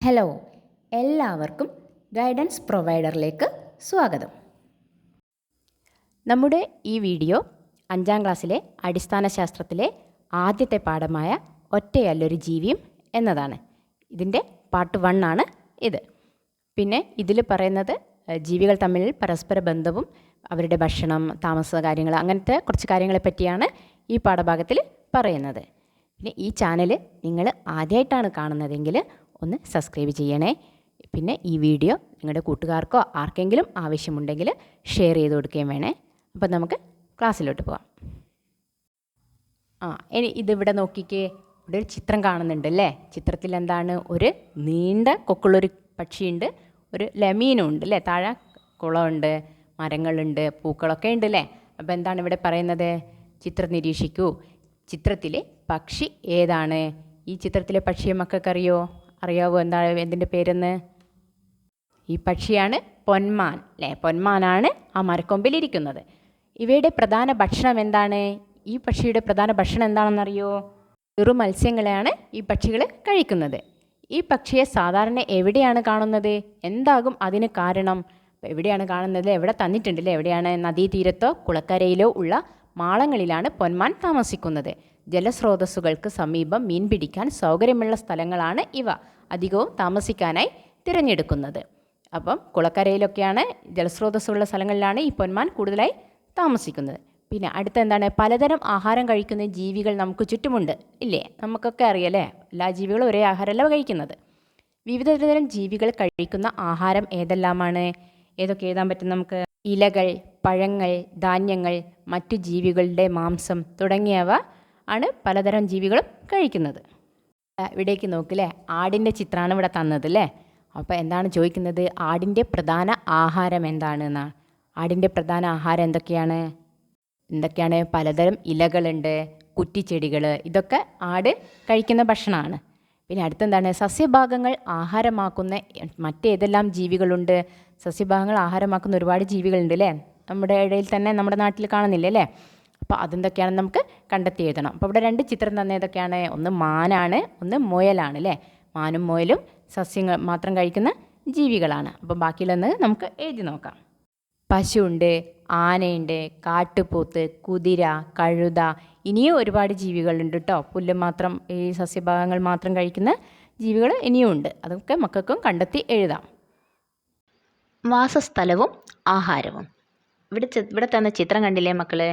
Hello, എല്ലാവർക്കും guidance പ്രൊവൈഡറിലേക്ക് സ്വാഗതം. നമ്മുടെ ഈ വീഡിയോ 5ാം ക്ലാസ്സിലെ അടിസ്ഥാന ശാസ്ത്രത്തിലെ ആദ്യത്തെ പാഠമായ ഒറ്റയല്ലൊരു ജീവിയും എന്നതാണ്. ഇതിൻ്റെ പാർട്ട് 1 ആണ് ഇത്. പിന്നെ ഇതിൽ പറയുന്നത് ജീവികൾ തമ്മിൽ പരസ്പര ബന്ധവും അവരുടെ ഭക്ഷണം, താമസ കാര്യങ്ങൾ, അങ്ങനത്തെ കുറച്ച് കാര്യങ്ങളെ പറ്റിയാണ് ഈ പാഠഭാഗത്തിൽ പറയുന്നത്. പിന്നെ ഈ ചാനൽ നിങ്ങൾ ആദ്യമായിട്ടാണ് കാണുന്നതെങ്കിൽ ഒന്ന് സബ്സ്ക്രൈബ് ചെയ്യണേ. പിന്നെ ഈ വീഡിയോ നിങ്ങളുടെ കൂട്ടുകാർക്കോ ആർക്കെങ്കിലും ആവശ്യമുണ്ടെങ്കിൽ ഷെയർ ചെയ്ത് കൊടുക്കുകയും വേണേ. അപ്പം നമുക്ക് ക്ലാസ്സിലോട്ട് പോകാം. ഇനി ഇതിവിടെ നോക്കിക്കേ, ഇവിടെ ഒരു ചിത്രം കാണുന്നുണ്ട് അല്ലേ? ചിത്രത്തിൽ എന്താണ്? ഒരു നീണ്ട കൊക്കുള്ളൊരു പക്ഷിയുണ്ട്, ഒരു ലെമീനും ഉണ്ട് അല്ലേ? താഴെ കുളമുണ്ട്, മരങ്ങളുണ്ട്, പൂക്കളൊക്കെ ഉണ്ട് അല്ലേ? അപ്പോൾ എന്താണ് ഇവിടെ പറയുന്നത്? ചിത്രം നിരീക്ഷിക്കൂ. ചിത്രത്തിലെ പക്ഷി ഏതാണ്? ഈ ചിത്രത്തിലെ പക്ഷിയെ മക്കൾക്കറിയോ? അറിയാവോ എന്തിൻ്റെ പേരെന്ന്? ഈ പക്ഷിയാണ് പൊന്മാൻ അല്ലേ? പൊന്മാനാണ് ആ മരക്കൊമ്പിലിരിക്കുന്നത്. ഇവയുടെ പ്രധാന ഭക്ഷണം എന്താണ്? ഈ പക്ഷിയുടെ പ്രധാന ഭക്ഷണം എന്താണെന്നറിയോ? ചെറു മത്സ്യങ്ങളെയാണ് ഈ പക്ഷികൾ കഴിക്കുന്നത്. ഈ പക്ഷിയെ സാധാരണ എവിടെയാണ് കാണുന്നത്? എന്താകും അതിന് കാരണം? എവിടെയാണ് കാണുന്നത്? എവിടെ തന്നിട്ടുണ്ടല്ലേ? എവിടെയാണ്? നദീതീരത്തോ കുളക്കരയിലോ ഉള്ള മാളങ്ങളിലാണ് പൊന്മാൻ താമസിക്കുന്നത്. ജലസ്രോതസ്സുകൾക്ക് സമീപം മീൻ പിടിക്കാൻ സൗകര്യമുള്ള സ്ഥലങ്ങളാണ് ഇവ അധികവും താമസിക്കാനായി തിരഞ്ഞെടുക്കുന്നത്. അപ്പം കുളക്കരയിലൊക്കെയാണ്, ജലസ്രോതസ്സുള്ള സ്ഥലങ്ങളിലാണ് ഈ പൊന്മാൻ കൂടുതലായി താമസിക്കുന്നത്. പിന്നെ അടുത്ത എന്താണ്? പലതരം ആഹാരം കഴിക്കുന്ന ജീവികൾ നമുക്ക് ചുറ്റുമുണ്ട് ഇല്ലേ? നമുക്കൊക്കെ അറിയാലേ, എല്ലാ ജീവികളും ഒരേ ആഹാരമല്ല കഴിക്കുന്നത്. വിവിധതരം ജീവികൾ കഴിക്കുന്ന ആഹാരം ഏതെല്ലാമാണ്? ഏതൊക്കെ എഴുതാൻ പറ്റും നമുക്ക്? ഇലകൾ, പഴങ്ങൾ, ധാന്യങ്ങൾ, മറ്റു ജീവികളുടെ മാംസം തുടങ്ങിയവ ആണ് പലതരം ജീവികളും കഴിക്കുന്നത്. ഇവിടേക്ക് നോക്കില്ലേ, ആടിൻ്റെ ചിത്രമാണ് ഇവിടെ തന്നത് അല്ലേ? അപ്പോൾ എന്താണ് ചോദിക്കുന്നത്? ആടിൻ്റെ പ്രധാന ആഹാരം എന്താണെന്നാണ്. ആടിൻ്റെ പ്രധാന ആഹാരം എന്തൊക്കെയാണ്? പലതരം ഇലകളുണ്ട്, കുറ്റിച്ചെടികൾ, ഇതൊക്കെ ആട് കഴിക്കുന്ന ഭക്ഷണമാണ്. പിന്നെ അടുത്തെന്താണ്? സസ്യഭാഗങ്ങൾ ആഹാരമാക്കുന്ന മറ്റേതെല്ലാം ജീവികളുണ്ട്? സസ്യഭാഗങ്ങൾ ആഹാരമാക്കുന്ന ഒരുപാട് ജീവികളുണ്ട് അല്ലേ? നമ്മുടെ ഇടയിൽ തന്നെ, നമ്മുടെ നാട്ടിൽ കാണുന്നില്ലേ അല്ലേ? അപ്പോൾ അതെന്തൊക്കെയാണെന്ന് നമുക്ക് കണ്ടെത്തി എഴുതണം. അപ്പോൾ ഇവിടെ 2 ചിത്രം തന്നെ ഏതൊക്കെയാണ്? ഒന്ന് മാനാണ്, ഒന്ന് മുയലാണ് അല്ലേ? മാനും മുയലും സസ്യങ്ങൾ മാത്രം കഴിക്കുന്ന ജീവികളാണ്. അപ്പോൾ ബാക്കിയുള്ളത് നമുക്ക് എഴുതി നോക്കാം. പശുവുണ്ട്, ആനയുണ്ട്, കാട്ടുപോത്ത്, കുതിര, കഴുത, ഇനിയും ഒരുപാട് ജീവികളുണ്ട് കേട്ടോ. പുല്ല് മാത്രം, ഈ സസ്യഭാഗങ്ങൾ മാത്രം കഴിക്കുന്ന ജീവികൾ ഇനിയും ഉണ്ട്. അതൊക്കെ മക്കൾക്കും കണ്ടെത്തി എഴുതാം. വാസസ്ഥലവും ആഹാരവും. ഇവിടെ തന്ന ചിത്രം കണ്ടില്ലേ മക്കളെ?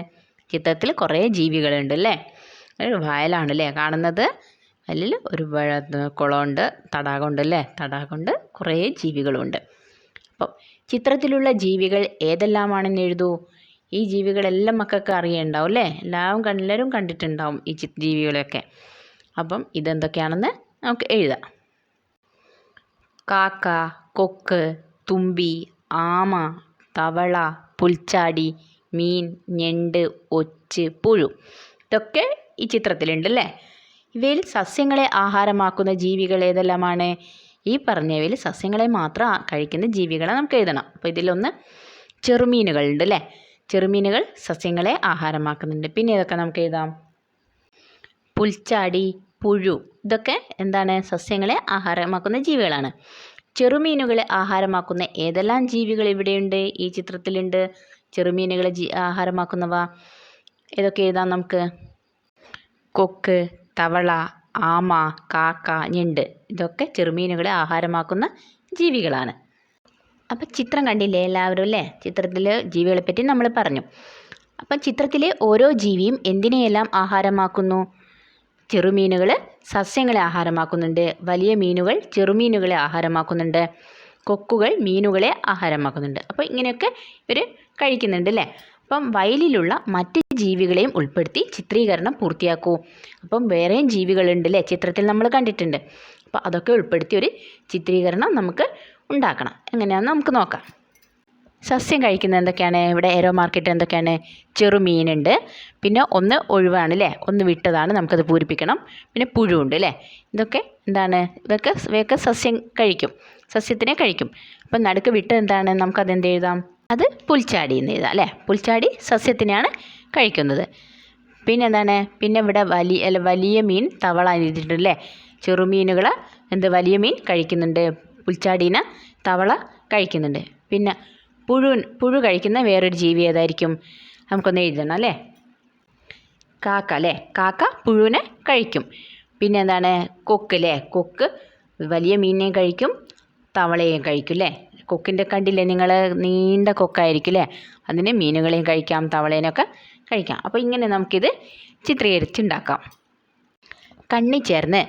ചിത്രത്തിൽ കുറേ ജീവികളുണ്ട് അല്ലേ? ഒരു വയലാണല്ലേ കാണുന്നത്. അതിൽ ഒരു കുളമുണ്ട്, തടാകമുണ്ട് അല്ലേ? തടാകമുണ്ട്, കുറേ ജീവികളുണ്ട്. അപ്പോൾ ചിത്രത്തിലുള്ള ജീവികൾ ഏതെല്ലാമാണെന്ന് എഴുതൂ. ഈ ജീവികളെല്ലാം മക്കൾക്ക് അറിയുണ്ടാവും അല്ലേ? എല്ലാവരും കണ്ടിട്ടുണ്ടാവും ഈ ജീവികളെയൊക്കെ. അപ്പം ഇതെന്തൊക്കെയാണെന്ന് നമുക്ക് എഴുതാം. കാക്ക, കൊക്ക്, തുമ്പി, ആമ, തവള, പുൽച്ചാടി, മീൻ, ഞണ്ട്, ഒച്ച്, പുഴു, ഇതൊക്കെ ഈ ചിത്രത്തിലുണ്ട് അല്ലേ? ഇവയിൽ സസ്യങ്ങളെ ആഹാരമാക്കുന്ന ജീവികൾ ഏതെല്ലാമാണ്? ഈ പറഞ്ഞവയിൽ സസ്യങ്ങളെ മാത്രം കഴിക്കുന്ന ജീവികളെ നമുക്ക് എഴുതണം. അപ്പോൾ ഇതിലൊന്ന് ചെറുമീനുകളുണ്ട് അല്ലേ? ചെറുമീനുകൾ സസ്യങ്ങളെ ആഹാരമാക്കുന്നുണ്ട്. പിന്നെ ഇതൊക്കെ നമുക്ക് എഴുതാം. പുൽച്ചാടി, പുഴു, ഇതൊക്കെ എന്താണ്? സസ്യങ്ങളെ ആഹാരമാക്കുന്ന ജീവികളാണ്. ചെറുമീനുകളെ ആഹാരമാക്കുന്ന ഏതെല്ലാം ജീവികൾ ഇവിടെയുണ്ട്? ഈ ചിത്രത്തിലുണ്ട്. ചെറുമീനുകളെ ആഹാരമാക്കുന്നവ ഏതൊക്കെ എഴുതാം നമുക്ക്? കൊക്ക്, തവള, ആമ, കാക്ക, ഞണ്ട്, ഇതൊക്കെ ചെറുമീനുകളെ ആഹാരമാക്കുന്ന ജീവികളാണ്. അപ്പം ചിത്രം കണ്ടില്ലേ എല്ലാവരും അല്ലേ? ചിത്രത്തിൽ ജീവികളെ പറ്റി നമ്മൾ പറഞ്ഞു. അപ്പം ചിത്രത്തിലെ ഓരോ ജീവിയും എന്തിനെയെല്ലാം ആഹാരമാക്കുന്നു? ചെറുമീനുകൾ സസ്യങ്ങളെ ആഹാരമാക്കുന്നുണ്ട്, വലിയ മീനുകൾ ചെറുമീനുകളെ ആഹാരമാക്കുന്നുണ്ട്, കൊക്കുകൾ മീനുകളെ ആഹാരമാക്കുന്നുണ്ട്. അപ്പോൾ ഇങ്ങനെയൊക്കെ ഇവർ കഴിക്കുന്നുണ്ട് അല്ലേ? അപ്പം വയലിലുള്ള മറ്റ് ജീവികളെയും ഉൾപ്പെടുത്തി ചിത്രീകരണം പൂർത്തിയാക്കൂ. അപ്പം വേറെയും ജീവികളുണ്ട് അല്ലേ? ചിത്രത്തിൽ നമ്മൾ കണ്ടിട്ടുണ്ട്. അപ്പോൾ അതൊക്കെ ഉൾപ്പെടുത്തി ഒരു ചിത്രീകരണം നമുക്ക് ഉണ്ടാക്കണം. എങ്ങനെയാണെന്ന് നമുക്ക് നോക്കാം. സസ്യം കഴിക്കുന്നത് എന്തൊക്കെയാണ്? ഇവിടെ ഏരോ മാർക്കിട്ട് എന്തൊക്കെയാണ്? ചെറുമീനുണ്ട്, പിന്നെ ഒന്ന് ഒഴിവാണ് അല്ലേ? ഒന്ന് വിട്ടതാണ്, നമുക്കത് പൂരിപ്പിക്കണം. പിന്നെ പുഴുവുണ്ട് അല്ലേ? ഇതൊക്കെ എന്താണ്? ഇവയൊക്കെ സസ്യം കഴിക്കും, സസ്യത്തിനെ കഴിക്കും. അപ്പം നടുക്ക് വിട്ട് എന്താണ്? നമുക്കതെന്ത് എഴുതാം? അത് പുൽച്ചാടി എന്ന് എഴുതാം അല്ലേ? പുൽച്ചാടി സസ്യത്തിനെയാണ് കഴിക്കുന്നത്. പിന്നെ എന്താണ്? പിന്നെ ഇവിടെ വലിയ മീൻ, തവള എഴുതിയിട്ടുണ്ട് അല്ലേ? ചെറുമീനുകൾ എന്ത് വലിയ മീൻ കഴിക്കുന്നുണ്ട്, പുൽച്ചാടീനെ തവള കഴിക്കുന്നുണ്ട്. പിന്നെ പുഴു കഴിക്കുന്ന വേറൊരു ജീവി ഏതായിരിക്കും? നമുക്കൊന്ന് എഴുതണം അല്ലേ. കാക്ക അല്ലേ, കാക്ക പുഴുവിനെ കഴിക്കും. പിന്നെ എന്താണ്? കൊക്ക് അല്ലേ, കൊക്ക് വലിയ മീനിനെയും കഴിക്കും തവളയെയും കഴിക്കും അല്ലേ. കൊക്കിൻ്റെ കണ്ടില്ലേ നിങ്ങൾ, നീണ്ട കൊക്കായിരിക്കും അല്ലേ. അതിന് മീനുകളെയും കഴിക്കാം തവളേനെയൊക്കെ കഴിക്കാം. അപ്പോൾ ഇങ്ങനെ നമുക്കിത് ചിത്രീകരിച്ചുണ്ടാക്കാം. കണ്ണി ചേർന്ന്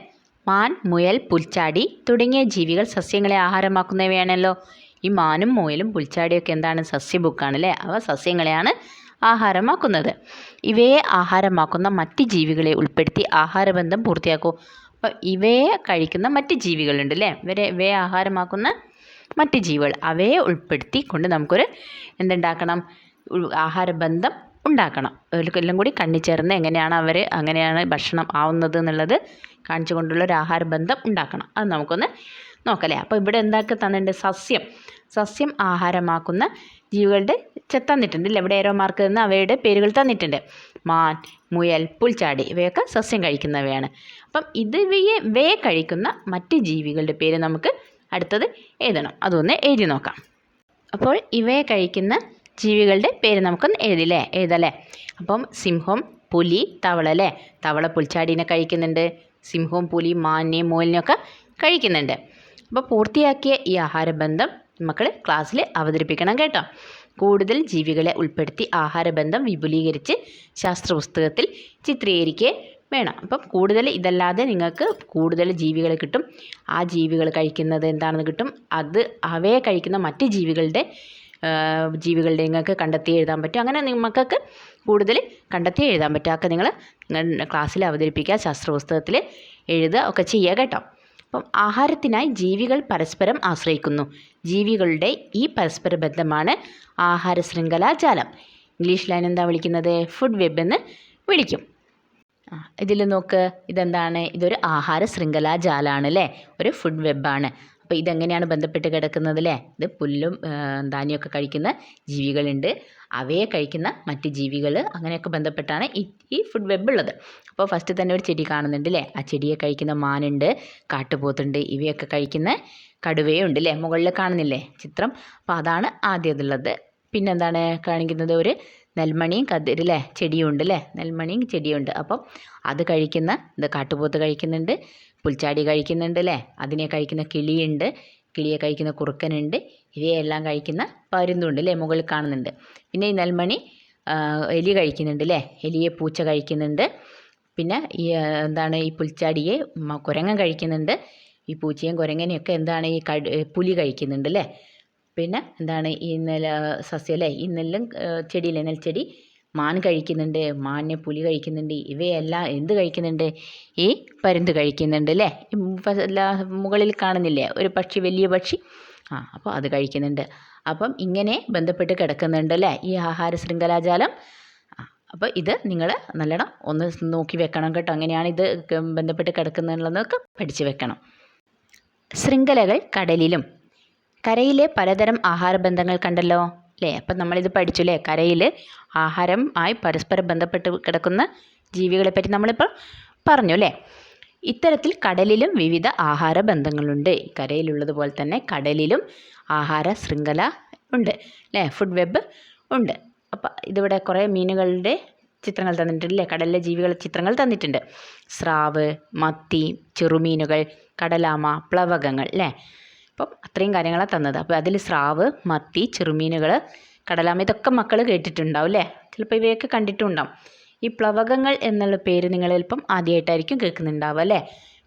മാൻ, മുയൽ, പുൽച്ചാടി തുടങ്ങിയ ജീവികൾ സസ്യങ്ങളെ ആഹാരമാക്കുന്നവയാണല്ലോ. ഈ മാനും മുയലും പുൽച്ചാടിയൊക്കെ എന്താണ്? സസ്യബുക്കാണ് അല്ലേ. അവ സസ്യങ്ങളെയാണ് ആഹാരമാക്കുന്നത്. ഇവയെ ആഹാരമാക്കുന്ന മറ്റ് ജീവികളെ ഉൾപ്പെടുത്തി ആഹാരബന്ധം പൂർത്തിയാക്കൂ. അപ്പം ഇവയെ കഴിക്കുന്ന മറ്റ് ജീവികളുണ്ട് അല്ലേ, ഇവയെ ആഹാരമാക്കുന്ന മറ്റ് ജീവികൾ, അവയെ ഉൾപ്പെടുത്തിക്കൊണ്ട് നമുക്കൊരു എന്തുണ്ടാക്കണം? ആഹാരബന്ധം ഉണ്ടാക്കണം. എല്ലാം കൂടി കണ്ണിച്ചേർന്ന് അങ്ങനെയാണ് ഭക്ഷണം ആവുന്നത് എന്നുള്ളത് കാണിച്ചു കൊണ്ടുള്ള ഒരു ആഹാരബന്ധം ഉണ്ടാക്കണം. അത് നമുക്കൊന്ന് നോക്കല്ലേ. അപ്പോൾ ഇവിടെ എന്താക്കി തന്നിട്ടുണ്ട്? സസ്യം ആഹാരമാക്കുന്ന ജീവികളുടെ തന്നിട്ടുണ്ട് അല്ലേ. ഇവിടെ ഏരോ മാർക്ക് നിന്ന് അവയുടെ പേരുകൾ തന്നിട്ടുണ്ട്. മാൻ, മുയൽ, പുൽച്ചാടി ഇവയൊക്കെ സസ്യം കഴിക്കുന്നവയാണ്. അപ്പം ഇവയെ കഴിക്കുന്ന മറ്റ് ജീവികളുടെ പേര് നമുക്ക് അടുത്തത് എഴുതണം. അതൊന്ന് എഴുതി നോക്കാം. അപ്പോൾ ഇവയെ കഴിക്കുന്ന ജീവികളുടെ പേര് നമുക്കൊന്ന് എഴുതല്ലേ. അപ്പം സിംഹം, പുലി, തവള അല്ലേ. തവള പുൽച്ചാടീനെ കഴിക്കുന്നുണ്ട്, സിംഹവും പുലി മാനിനെയും മുയലിനെയൊക്കെ കഴിക്കുന്നുണ്ട്. അപ്പോൾ പൂർത്തിയാക്കിയ ഈ ആഹാരബന്ധം മക്കൾ ക്ലാസ്സിൽ അവതരിപ്പിക്കണം കേട്ടോ. കൂടുതൽ ജീവികളെ ഉൾപ്പെടുത്തി ആഹാരബന്ധം വിപുലീകരിച്ച് ശാസ്ത്രപുസ്തകത്തിൽ ചിത്രീകരിക്കുക വേണം. അപ്പം കൂടുതൽ ഇതല്ലാതെ നിങ്ങൾക്ക് കൂടുതൽ ജീവികൾ കിട്ടും. ആ ജീവികൾ കഴിക്കുന്നത് എന്താണെന്ന് കിട്ടും. അവയെ കഴിക്കുന്ന മറ്റ് ജീവികളുടെ നിങ്ങൾക്ക് കണ്ടെത്തി എഴുതാൻ പറ്റും. അങ്ങനെ മക്കൾക്ക് കൂടുതൽ കണ്ടെത്തി എഴുതാൻ പറ്റും. അതൊക്കെ നിങ്ങൾ ക്ലാസ്സിൽ അവതരിപ്പിക്കുക, ശാസ്ത്രപുസ്തകത്തിൽ എഴുതുക ഒക്കെ ചെയ്യുക കേട്ടോ. അപ്പം ആഹാരത്തിനായി ജീവികൾ പരസ്പരം ആശ്രയിക്കുന്നു. ജീവികളുടെ ഈ പരസ്പര ബന്ധമാണ് ആഹാര ശൃംഖലാജാലം. ഇംഗ്ലീഷിൽ അതിനെന്താ വിളിക്കുന്നത്? ഫുഡ് വെബ് എന്ന് വിളിക്കും. ഇതിൽ നോക്ക്, ഇതെന്താണ്? ഇതൊരു ആഹാര ശൃംഖലാജാലമാണ് അല്ലേ, ഒരു ഫുഡ് വെബാണ്. അപ്പോൾ ഇതെങ്ങനെയാണ് ബന്ധപ്പെട്ട് കിടക്കുന്നത് അല്ലേ. ഇത് പുല്ലും ധാന്യമൊക്കെ കഴിക്കുന്ന ജീവികളുണ്ട്, അവയെ കഴിക്കുന്ന മറ്റ് ജീവികൾ, അങ്ങനെയൊക്കെ ബന്ധപ്പെട്ടാണ് ഈ ഫുഡ് വെബ് ഉള്ളത്. അപ്പോൾ ഫസ്റ്റ് തന്നെ ഒരു ചെടി കാണുന്നുണ്ട് അല്ലേ. ആ ചെടിയെ കഴിക്കുന്ന മാനുണ്ട്, കാട്ടുപോത്തുണ്ട്, ഇവയൊക്കെ കഴിക്കുന്ന കടുവയും ഉണ്ട് അല്ലേ. മുകളിൽ കാണുന്നില്ലേ ചിത്രം. അപ്പോൾ അതാണ് ആദ്യമുള്ളത്. പിന്നെന്താണ് കാണിക്കുന്നത്? ഒരു നെൽമണിയും കതിരല്ലേ ചെടിയും ഉണ്ട് അല്ലേ. നെൽമണിയും ചെടിയുണ്ട്. അപ്പം അത് കഴിക്കുന്ന കാട്ടുപോത്ത് കഴിക്കുന്നുണ്ട്, പുൽച്ചാടി കഴിക്കുന്നുണ്ട് അല്ലേ. അതിനെ കഴിക്കുന്ന കിളിയുണ്ട്, കിളിയെ കഴിക്കുന്ന കുറുക്കനുണ്ട്, ഇവയെല്ലാം കഴിക്കുന്ന പരുന്തുണ്ട് അല്ലേ, മുകളിൽ കാണുന്നുണ്ട്. പിന്നെ ഈ നെൽമണി എലി കഴിക്കുന്നുണ്ട് അല്ലേ, എലിയെ പൂച്ച കഴിക്കുന്നുണ്ട്. പിന്നെ ഈ പുൽച്ചാടിയെ കുരങ്ങൻ കഴിക്കുന്നുണ്ട്. ഈ പൂച്ചയും കുരങ്ങനെയൊക്കെ പുലി കഴിക്കുന്നുണ്ട് അല്ലേ. പിന്നെ ഈ സസ്യം അല്ലേ, ഈ ചെടിയില്ലേ, നെൽച്ചെടി, മാൻ കഴിക്കുന്നുണ്ട്, മാനിനെ പുലി കഴിക്കുന്നുണ്ട്. ഇവയെല്ലാം എന്ത് കഴിക്കുന്നുണ്ട്? ഈ പരുന്ത് കഴിക്കുന്നുണ്ട് അല്ലേ. മുകളിൽ കാണുന്നില്ലേ ഒരു പക്ഷി, വലിയ പക്ഷി, അപ്പോൾ അത് കഴിക്കുന്നുണ്ട്. അപ്പം ഇങ്ങനെ ബന്ധപ്പെട്ട് കിടക്കുന്നുണ്ട് അല്ലേ ഈ ആഹാര ശൃംഖലാജാലം. അപ്പോൾ ഇത് നിങ്ങൾ നല്ലോണം ഒന്ന് നോക്കി വെക്കണം കേട്ടോ. അങ്ങനെയാണ് ഇത് ബന്ധപ്പെട്ട് കിടക്കുന്നതെന്നൊക്കെ പഠിച്ചു വെക്കണം. ശൃംഖലകൾ കടലിലും. കരയിലെ പലതരം ആഹാരബന്ധങ്ങൾ കണ്ടല്ലോ അല്ലേ. അപ്പം നമ്മളിത് പഠിച്ചു അല്ലേ. കരയിൽ ആഹാരമായി പരസ്പരം ബന്ധപ്പെട്ട് കിടക്കുന്ന ജീവികളെപ്പറ്റി നമ്മളിപ്പോൾ പറഞ്ഞു അല്ലേ. ഇത്തരത്തിൽ കടലിലും വിവിധ ആഹാര ബന്ധങ്ങളുണ്ട്. കരയിലുള്ളതുപോലെ തന്നെ കടലിലും ആഹാര ശൃംഖല ഉണ്ട് അല്ലേ, ഫുഡ് വെബ് ഉണ്ട്. അപ്പം ഇതിവിടെ കുറേ മീനുകളുടെ ചിത്രങ്ങൾ തന്നിട്ടുണ്ട് അല്ലേ, കടലിലെ ജീവികളുടെ ചിത്രങ്ങൾ തന്നിട്ടുണ്ട്. സ്രാവ്, മത്തി, ചെറുമീനുകൾ, കടലാമ, പ്ലവകങ്ങൾ അല്ലേ. അപ്പം അത്രയും കാര്യങ്ങളാണ് തന്നത്. അപ്പോൾ അതിൽ സ്രാവ്, മത്തി, ചെറുമീനുകൾ, കടലാമ ഇതൊക്കെ മക്കൾ കേട്ടിട്ടുണ്ടാവും അല്ലേ. ചിലപ്പോൾ ഇവയൊക്കെ കണ്ടിട്ടുണ്ടാവും. ഈ പ്ലവകങ്ങൾ എന്നുള്ള പേര് നിങ്ങൾ ചിലപ്പം ആദ്യമായിട്ടായിരിക്കും കേൾക്കുന്നുണ്ടാവുക അല്ലേ.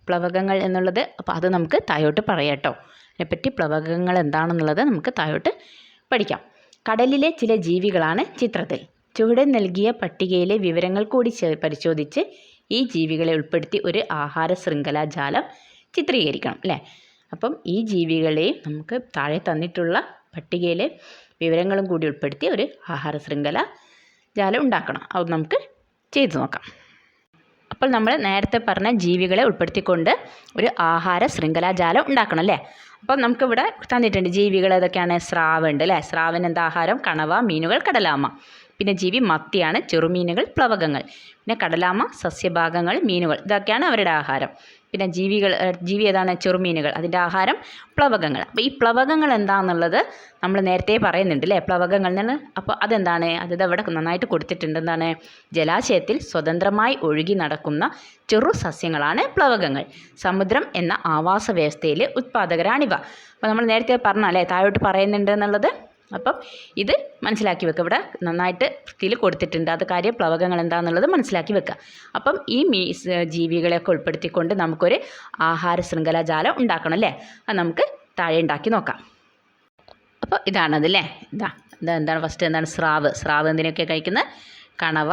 പ്ലവകങ്ങൾ എന്നുള്ളത് അപ്പോൾ അത് നമുക്ക് താഴോട്ട് പറയാം കേട്ടോ. അതിനെപ്പറ്റി പ്ലവകങ്ങൾ എന്താണെന്നുള്ളത് നമുക്ക് താഴോട്ട് പഠിക്കാം. കടലിലെ ചില ജീവികളാണ് ചിത്രത്തിൽ. ചുവടെ നൽകിയ പട്ടികയിലെ വിവരങ്ങൾ കൂടി പരിശോധിച്ച് ഈ ജീവികളെ ഉൾപ്പെടുത്തി ഒരു ആഹാര ശൃംഖലാജാലം ചിത്രീകരിക്കണം അല്ലേ. അപ്പം ഈ ജീവികളെ നമുക്ക് താഴെ തന്നിട്ടുള്ള പട്ടികയിലെ വിവരങ്ങളും കൂടി ഉൾപ്പെടുത്തി ഒരു ആഹാര ശൃംഖലാജാലം ഉണ്ടാക്കണം. അത് നമുക്ക് ചെയ്തു നോക്കാം. അപ്പോൾ നമ്മൾ നേരത്തെ പറഞ്ഞ ജീവികളെ ഉൾപ്പെടുത്തിക്കൊണ്ട് ഒരു ആഹാര ശൃംഖലാജാലം ഉണ്ടാക്കണം അല്ലേ. അപ്പം നമുക്കിവിടെ തന്നിട്ടുണ്ട് ജീവികൾ ഏതൊക്കെയാണ്. സ്രാവ് ഉണ്ട് അല്ലേ. സ്രാവിന് എന്താ ആഹാരം? കണവ, മീനുകൾ, കടലാമ. പിന്നെ ജീവി മത്തിയാണ്, ചെറുമീനുകൾ, പ്ലവകങ്ങൾ. പിന്നെ കടലാമ, സസ്യഭാഗങ്ങൾ, മീനുകൾ, ഇതൊക്കെയാണ് അവരുടെ ആഹാരം. പിന്നെ ജീവി ഏതാണ്? ചെറുമീനുകൾ. അതിൻ്റെ ആഹാരം പ്ലവകങ്ങൾ. അപ്പോൾ ഈ പ്ലവകങ്ങൾ എന്താണെന്നുള്ളത് നമ്മൾ നേരത്തെ പറയുന്നുണ്ട് അല്ലേ? പ്ലവകങ്ങൾ നിന്ന് അപ്പോൾ അതെന്താണ്? അത് ഇവിടെ നന്നായിട്ട് കൊടുത്തിട്ടുണ്ട്. എന്താണ്? ജലാശയത്തിൽ സ്വതന്ത്രമായി ഒഴുകി നടക്കുന്ന ചെറു സസ്യങ്ങളാണ് പ്ലവകങ്ങൾ. സമുദ്രം എന്ന ആവാസ വ്യവസ്ഥയിലെ ഉത്പാദകരാണിവ. അപ്പോൾ നമ്മൾ നേരത്തെ പറഞ്ഞല്ലേ, താഴോട്ട് പറയുന്നുണ്ട് എന്നുള്ളത്. അപ്പം ഇത് മനസ്സിലാക്കി വെക്കുക. ഇവിടെ നന്നായിട്ട് വൃത്തിയിൽ കൊടുത്തിട്ടുണ്ട്. അത് കാര്യം പ്ലവകങ്ങൾ എന്താണെന്നുള്ളത് മനസ്സിലാക്കി വെക്കുക. അപ്പം ഈ ജീവികളെയൊക്കെ ഉൾപ്പെടുത്തിക്കൊണ്ട് നമുക്കൊരു ആഹാര ശൃംഖലാജാലം ഉണ്ടാക്കണം അല്ലേ? അത് നമുക്ക് താഴെ ഉണ്ടാക്കി നോക്കാം. അപ്പോൾ ഇതാണതല്ലേ. എന്താണ് ഫസ്റ്റ് എന്താണ്? സ്രാവ് എന്തിനൊക്കെ കഴിക്കുന്നത്? കണവ,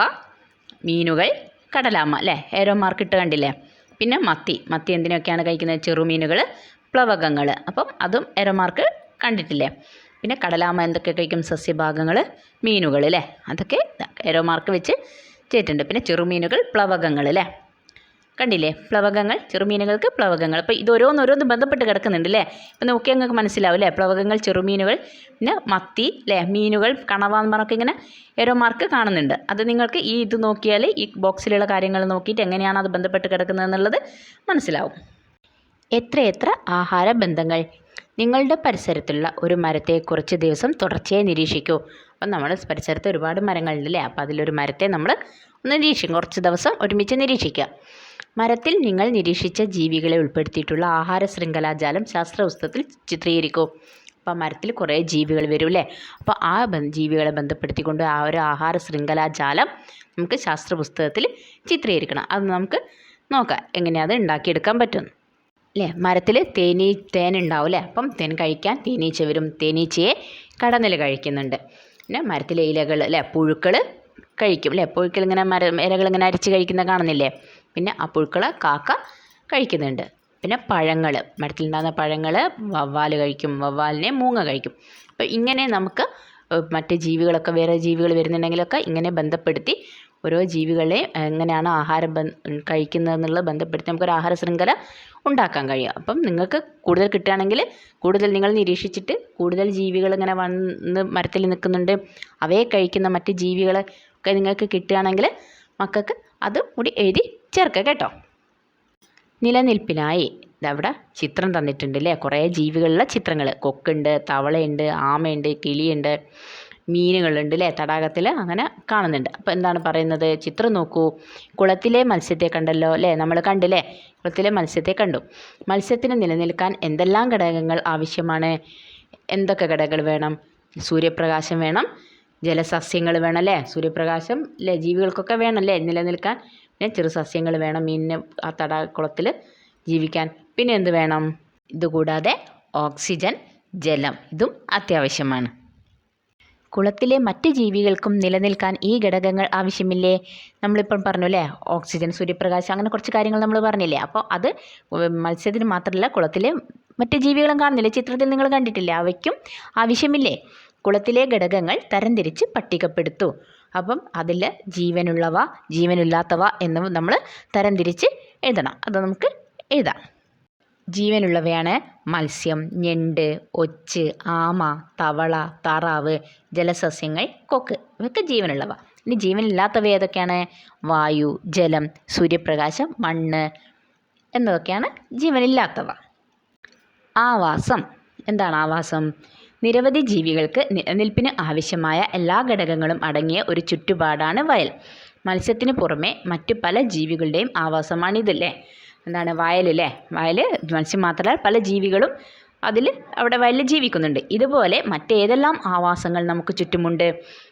മീനുകൾ, കടലാമ അല്ലേ? ഏരോ മാർക്ക് ഇട്ട് കണ്ടില്ലേ? പിന്നെ മത്തി എന്തിനൊക്കെയാണ് കഴിക്കുന്നത്? ചെറുമീനുകൾ, പ്ലവകങ്ങൾ. അപ്പം അതും ഏരോ മാർക്ക് കണ്ടിട്ടില്ലേ? പിന്നെ കടലാമ എന്തൊക്കെ കഴിക്കും? സസ്യഭാഗങ്ങൾ, മീനുകൾ അല്ലേ? അതൊക്കെ ഏരോ മാർക്ക് വെച്ച് ചെയ്തിട്ടുണ്ട്. പിന്നെ ചെറുമീനുകൾ, പ്ലവകങ്ങൾ അല്ലേ? കണ്ടില്ലേ? പ്ലവകങ്ങൾ, ചെറുമീനുകൾക്ക് പ്ലവകങ്ങൾ. അപ്പോൾ ഇത് ഓരോന്ന് ബന്ധപ്പെട്ട് കിടക്കുന്നുണ്ട് അല്ലേ? ഇപ്പം നോക്കിയാൽ നിങ്ങൾക്ക് മനസ്സിലാവും അല്ലേ? പ്ലവകങ്ങൾ, ചെറുമീനുകൾ, പിന്നെ മത്തി അല്ലേ? മീനുകൾ, കണവ എന്ന് പറഞ്ഞൊക്കെ ഇങ്ങനെ ഏരോ മാർക്ക് കാണുന്നുണ്ട്. അത് നിങ്ങൾക്ക് ഇത് നോക്കിയാൽ ഈ ബോക്സിലുള്ള കാര്യങ്ങൾ നോക്കിയിട്ട് എങ്ങനെയാണ് അത് ബന്ധപ്പെട്ട് കിടക്കുന്നത് എന്നുള്ളത് മനസ്സിലാവും. എത്ര ആഹാര ബന്ധങ്ങൾ. നിങ്ങളുടെ പരിസരത്തുള്ള ഒരു മരത്തെ കുറച്ച് ദിവസം തുടർച്ചയായി നിരീക്ഷിക്കൂ. അപ്പം നമ്മുടെ പരിസരത്ത് ഒരുപാട് മരങ്ങളുണ്ടല്ലേ? അപ്പോൾ അതിലൊരു മരത്തെ നമ്മൾ നിരീക്ഷിക്കും. കുറച്ച് ദിവസം ഒരുമിച്ച് നിരീക്ഷിക്കുക. മരത്തിൽ നിങ്ങൾ നിരീക്ഷിച്ച ജീവികളെ ഉൾപ്പെടുത്തിയിട്ടുള്ള ആഹാര ശൃംഖലാജാലം ശാസ്ത്രപുസ്തകത്തിൽ ചിത്രീകരിക്കൂ. അപ്പോൾ മരത്തിൽ കുറേ ജീവികൾ വരും അല്ലേ? അപ്പോൾ ആ ജീവികളെ ബന്ധപ്പെടുത്തിക്കൊണ്ട് ആ ഒരു ആഹാര ശൃംഖലാജാലം നമുക്ക് ശാസ്ത്രപുസ്തകത്തിൽ ചിത്രീകരിക്കണം. അത് നമുക്ക് നോക്കാം എങ്ങനെയാണ് അത് ഉണ്ടാക്കിയെടുക്കാൻ പറ്റും അല്ലേ? മരത്തിൽ തേനുണ്ടാവും അല്ലേ? അപ്പം തേൻ കഴിക്കാൻ തേനീച്ച വരും. തേനീച്ചയെ കടന്നൽ കഴിക്കുന്നുണ്ട്. പിന്നെ മരത്തിലെ ഇലകൾ അല്ലേ? പുഴുക്കൾ കഴിക്കും അല്ലേ? പുഴുക്കൾ ഇങ്ങനെ ഇലകൾ ഇങ്ങനെ അരിച്ച് കഴിക്കുന്ന കാണുന്നില്ലേ? പിന്നെ ആ പുഴുക്കളെ കാക്ക കഴിക്കുന്നുണ്ട്. പിന്നെ പഴങ്ങൾ, മരത്തിലുണ്ടാകുന്ന പഴങ്ങൾ വവ്വാൽ കഴിക്കും. വവ്വാലിനെ മൂങ്ങ കഴിക്കും. അപ്പോൾ ഇങ്ങനെ നമുക്ക് മറ്റ് ജീവികളൊക്കെ വേറെ ജീവികൾ വരുന്നുണ്ടെങ്കിലൊക്കെ ഇങ്ങനെ ബന്ധപ്പെടുത്തി ഓരോ ജീവികളെയും എങ്ങനെയാണ് ആഹാരം കഴിക്കുന്നതെന്നുള്ളത് ബന്ധപ്പെടുത്തി നമുക്കൊരു ആഹാര ശൃംഖല ഉണ്ടാക്കാൻ കഴിയും. അപ്പം നിങ്ങൾക്ക് കൂടുതൽ കിട്ടുകയാണെങ്കിൽ കൂടുതൽ നിങ്ങൾ നിരീക്ഷിച്ചിട്ട് കൂടുതൽ ജീവികൾ ഇങ്ങനെ വന്ന് മരത്തിൽ നിൽക്കുന്നുണ്ട്, അവയെ കഴിക്കുന്ന മറ്റ് ജീവികളൊക്കെ നിങ്ങൾക്ക് കിട്ടുകയാണെങ്കിൽ മക്കൾക്ക് അത് കൂടി എഴുതി ചേർക്കുക കേട്ടോ. നിലനിൽപ്പിനായി ഇതവിടെ ചിത്രം തന്നിട്ടുണ്ട് അല്ലേ? കുറേ ജീവികളുടെ ചിത്രങ്ങൾ. കൊക്കുണ്ട്, തവളയുണ്ട്, ആമയുണ്ട്, കിളിയുണ്ട്, മീനുകളുണ്ട് അല്ലേ? തടാകത്തിൽ അങ്ങനെ കാണുന്നുണ്ട്. അപ്പോൾ എന്താണ് പറയുന്നത്? ചിത്രം നോക്കൂ. കുളത്തിലെ മത്സ്യത്തെ കണ്ടല്ലോ അല്ലേ? നമ്മൾ കണ്ടില്ലേ? കുളത്തിലെ മത്സ്യത്തെ കണ്ടു. മത്സ്യത്തിന് നിലനിൽക്കാൻ എന്തെല്ലാം ഘടകങ്ങൾ ആവശ്യമാണ്? എന്തൊക്കെ ഘടകങ്ങൾ വേണം? സൂര്യപ്രകാശം വേണം, ജലസസ്യങ്ങൾ വേണം അല്ലേ? സൂര്യപ്രകാശം അല്ലേ? ജീവികൾക്കൊക്കെ വേണം അല്ലേ നിലനിൽക്കാൻ? പിന്നെ ചെറു സസ്യങ്ങൾ വേണം മീനിന് ആ കുളത്തിൽ ജീവിക്കാൻ. പിന്നെ എന്ത് വേണം? ഇതുകൂടാതെ ഓക്സിജൻ, ജലം, ഇതും അത്യാവശ്യമാണ്. കുളത്തിലെ മറ്റ് ജീവികൾക്കും നിലനിൽക്കാൻ ഈ ഘടകങ്ങൾ ആവശ്യമില്ലേ? നമ്മളിപ്പം പറഞ്ഞു അല്ലേ? ഓക്സിജൻ, സൂര്യപ്രകാശം, അങ്ങനെ കുറച്ച് കാര്യങ്ങൾ നമ്മൾ പറഞ്ഞില്ലേ? അപ്പോൾ അത് മത്സ്യത്തിന് മാത്രമല്ല, കുളത്തിലെ മറ്റ് ജീവികളും കാണുന്നില്ലേ? ചിത്രത്തിൽ നിങ്ങൾ കണ്ടിട്ടില്ലേ? അവയ്ക്കും ആവശ്യമില്ലേ? കുളത്തിലെ ഘടകങ്ങൾ തരംതിരിച്ച് പട്ടികപ്പെടുത്തു. അപ്പം അതിൽ ജീവനുള്ളവ, ജീവനില്ലാത്തവ എന്ന് നമ്മൾ തരംതിരിച്ച് എഴുതണം. അത് നമുക്ക് എഴുതാം. ജീവനുള്ളവയാണ് മത്സ്യം, ഞണ്ട്, ഒച്ച്, ആമ, തവള, താറാവ്, ജലസസ്യങ്ങൾ, കൊക്ക്. ഇവയൊക്കെ ജീവനുള്ളവ. ഇനി ജീവനില്ലാത്തവ ഏതൊക്കെയാണ്? വായു, ജലം, സൂര്യപ്രകാശം, മണ്ണ് എന്നതൊക്കെയാണ് ജീവനില്ലാത്തവ. ആവാസം. എന്താണ് ആവാസം? നിരവധി ജീവികൾക്ക് നിലനിൽപ്പിന് ആവശ്യമായ എല്ലാ ഘടകങ്ങളും അടങ്ങിയ ഒരു ചുറ്റുപാടാണ് വയൽ. മത്സ്യത്തിന് പുറമെ മറ്റു പല ജീവികളുടെയും ആവാസമാണിതല്ലേ? എന്താണ് വയലല്ലേ? വയൽ മത്സ്യം മാത്രമല്ല പല ജീവികളും അവിടെ വയലിൽ ജീവിക്കുന്നുണ്ട്. ഇതുപോലെ മറ്റേതെല്ലാം ആവാസങ്ങൾ നമുക്ക് ചുറ്റുമുണ്ട്?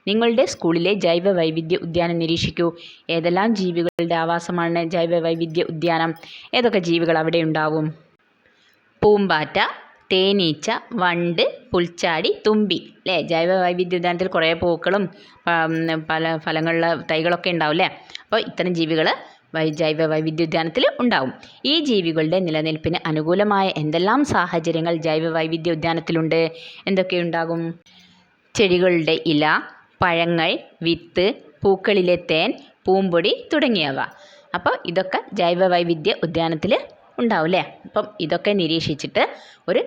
നിങ്ങളുടെ സ്കൂളിലെ ജൈവ വൈവിധ്യ ഉദ്യാനം നിരീക്ഷിക്കൂ. ഏതെല്ലാം ജീവികളുടെ ആവാസമാണ് ജൈവ വൈവിധ്യ ഉദ്യാനം? ഏതൊക്കെ ജീവികൾ അവിടെ ഉണ്ടാവും? പൂമ്പാറ്റ, തേനീച്ച, വണ്ട്, പുൽച്ചാടി, തുമ്പി അല്ലേ? ജൈവ വൈവിധ്യ ഉദ്യാനത്തിൽ കുറേ പൂക്കളും പല ഫലങ്ങളുള്ള തൈകളൊക്കെ ഉണ്ടാവും അല്ലേ? അപ്പോൾ ഇത്തരം ജീവികൾ ജൈവ വൈവിധ്യ ഉദ്യാനത്തിൽ ഉണ്ടാവും. ഈ ജീവികളുടെ നിലനിൽപ്പിന് അനുകൂലമായ എന്തെല്ലാം സാഹചര്യങ്ങൾ ജൈവ വൈവിധ്യ ഉദ്യാനത്തിലുണ്ട്? എന്തൊക്കെയുണ്ടാകും? ചെടികളുടെ ഇല, പഴങ്ങൾ, വിത്ത്, പൂക്കളിലെ തേൻ, പൂമ്പൊടി തുടങ്ങിയവ. അപ്പോൾ ഇതൊക്കെ ജൈവ വൈവിധ്യ ഉദ്യാനത്തിൽ ഉണ്ടാവും അല്ലേ? അപ്പം ഇതൊക്കെ നിരീക്ഷിച്ചിട്ട് ഒരു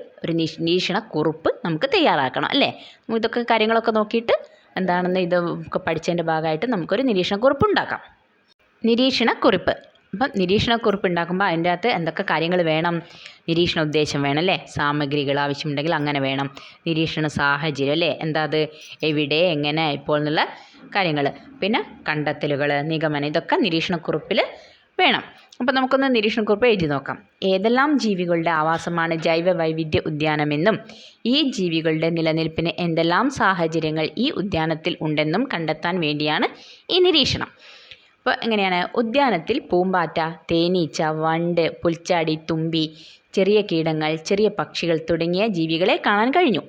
നിരീക്ഷണ കുറിപ്പ് നമുക്ക് തയ്യാറാക്കണം അല്ലേ? ഇതൊക്കെ കാര്യങ്ങളൊക്കെ നോക്കിയിട്ട് എന്താണെന്ന് ഇതൊക്കെ പഠിച്ചതിൻ്റെ ഭാഗമായിട്ട് നമുക്കൊരു നിരീക്ഷണ കുറിപ്പ് ഉണ്ടാക്കാം. നിരീക്ഷണ കുറിപ്പ്. അപ്പം നിരീക്ഷണക്കുറിപ്പ് ഉണ്ടാക്കുമ്പോൾ അതിൻ്റെ അകത്ത് എന്തൊക്കെ കാര്യങ്ങൾ വേണം? നിരീക്ഷണ ഉദ്ദേശം വേണം അല്ലേ, സാമഗ്രികൾ ആവശ്യമുണ്ടെങ്കിൽ അങ്ങനെ വേണം, നിരീക്ഷണ സാഹചര്യം അല്ലേ, എന്താ അത്, എവിടെ, എങ്ങനെ, ഇപ്പോൾ എന്നുള്ള കാര്യങ്ങൾ, പിന്നെ കണ്ടെത്തലുകൾ, നിഗമനം, ഇതൊക്കെ നിരീക്ഷണക്കുറിപ്പിൽ വേണം. അപ്പോൾ നമുക്കൊന്ന് നിരീക്ഷണക്കുറിപ്പ് എഴുതി നോക്കാം. ഏതെല്ലാം ജീവികളുടെ ആവാസമാണ് ജൈവ വൈവിധ്യ ഉദ്യാനമെന്നും ഈ ജീവികളുടെ നിലനിൽപ്പിന് എന്തെല്ലാം സാഹചര്യങ്ങൾ ഈ ഉദ്യാനത്തിൽ ഉണ്ടെന്നും കണ്ടെത്താൻ വേണ്ടിയാണ് ഈ നിരീക്ഷണം. അപ്പോൾ എങ്ങനെയാണ്? ഉദ്യാനത്തിൽ പൂമ്പാറ്റ, തേനീച്ച, വണ്ട്, പുൽച്ചാടി, തുമ്പി, ചെറിയ കീടങ്ങൾ, ചെറിയ പക്ഷികൾ തുടങ്ങിയ ജീവികളെ കാണാൻ കഴിഞ്ഞു.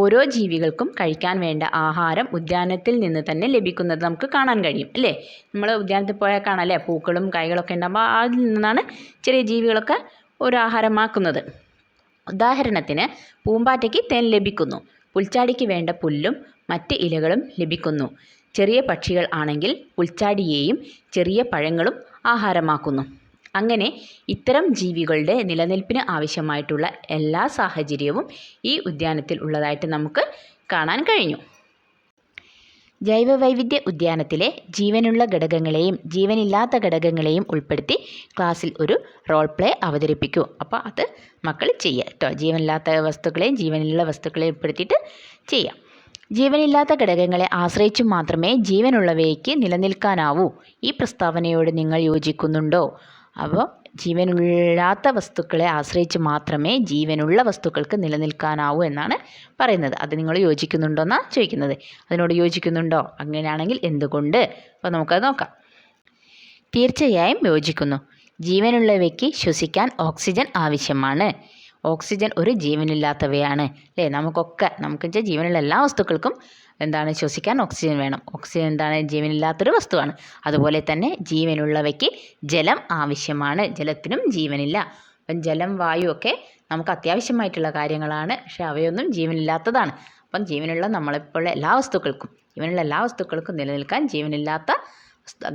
ഓരോ ജീവികൾക്കും കഴിക്കാൻ വേണ്ട ആഹാരം ഉദ്യാനത്തിൽ നിന്ന് തന്നെ ലഭിക്കുന്നത് നമുക്ക് കാണാൻ കഴിയും അല്ലേ. നമ്മൾ ഉദ്യാനത്തിൽ പോയാൽ കാണാം അല്ലേ, പൂക്കളും കായ്കളൊക്കെ ഉണ്ടാകുമ്പോൾ അതിൽ നിന്നാണ് ചെറിയ ജീവികളൊക്കെ ഒരു ആഹാരമാക്കുന്നത്. ഉദാഹരണത്തിന് പൂമ്പാറ്റയ്ക്ക് തേൻ ലഭിക്കുന്നു, പുൽച്ചാടിക്ക് വേണ്ട പുല്ലും മറ്റ് ഇലകളും ലഭിക്കുന്നു. ചെറിയ പക്ഷികൾ ആണെങ്കിൽ പുൽച്ചാടിയെയും ചെറിയ പഴങ്ങളും ആഹാരമാക്കുന്നു. അങ്ങനെ ഇത്തരം ജീവികളുടെ നിലനിൽപ്പിന് ആവശ്യമായിട്ടുള്ള എല്ലാ സാഹചര്യവും ഈ ഉദ്യാനത്തിൽ ഉള്ളതായിട്ട് നമുക്ക് കാണാൻ കഴിഞ്ഞു. ജൈവവൈവിധ്യ ഉദ്യാനത്തിലെ ജീവനുള്ള ഘടകങ്ങളെയും ജീവനില്ലാത്ത ഘടകങ്ങളെയും ഉൾപ്പെടുത്തി ക്ലാസ്സിൽ ഒരു റോൾ പ്ലേ അവതരിപ്പിക്കൂ. അപ്പോൾ അത് മക്കൾ ചെയ്യുക കേട്ടോ. ജീവനില്ലാത്ത വസ്തുക്കളെയും ജീവനുള്ള വസ്തുക്കളെയും ഉൾപ്പെടുത്തിയിട്ട് ചെയ്യാം. ജീവനില്ലാത്ത ഘടകങ്ങളെ ആശ്രയിച്ചു മാത്രമേ ജീവനുള്ളവയ്ക്ക് നിലനിൽക്കാനാവൂ. ഈ പ്രസ്താവനയോട് നിങ്ങൾ യോജിക്കുന്നുണ്ടോ? അപ്പോൾ ജീവനില്ലാത്ത വസ്തുക്കളെ ആശ്രയിച്ച് മാത്രമേ ജീവനുള്ള വസ്തുക്കൾക്ക് നിലനിൽക്കാനാവൂ എന്നാണ് പറയുന്നത്. അത് നിങ്ങൾ യോജിക്കുന്നുണ്ടോ എന്നാണ് ചോദിക്കുന്നത്. അതിനോട് യോജിക്കുന്നുണ്ടോ? അങ്ങനെയാണെങ്കിൽ എന്തുകൊണ്ട്? അപ്പോൾ നമുക്കത് നോക്കാം. തീർച്ചയായും യോജിക്കുന്നു. ജീവനുള്ളവയ്ക്ക് ശ്വസിക്കാൻ ഓക്സിജൻ ആവശ്യമാണ്. ഓക്സിജൻ ഒരു ജീവനില്ലാത്തവയാണ് അല്ലേ. നമുക്ക് വെച്ചാൽ ജീവനുള്ള എല്ലാ വസ്തുക്കൾക്കും എന്താണ്, ശ്വസിക്കാൻ ഓക്സിജൻ വേണം. ഓക്സിജൻ എന്താണ്, ജീവനില്ലാത്തൊരു വസ്തുവാണ്. അതുപോലെ തന്നെ ജീവനുള്ളവയ്ക്ക് ജലം ആവശ്യമാണ്. ജലത്തിനും ജീവനില്ല. അപ്പം ജലം, വായു ഒക്കെ നമുക്ക് അത്യാവശ്യമായിട്ടുള്ള കാര്യങ്ങളാണ്, പക്ഷെ അവയൊന്നും ജീവനില്ലാത്തതാണ്. അപ്പം ജീവനുള്ള നമ്മളെപ്പോഴുള്ള എല്ലാ വസ്തുക്കൾക്കും നിലനിൽക്കാൻ ജീവനില്ലാത്ത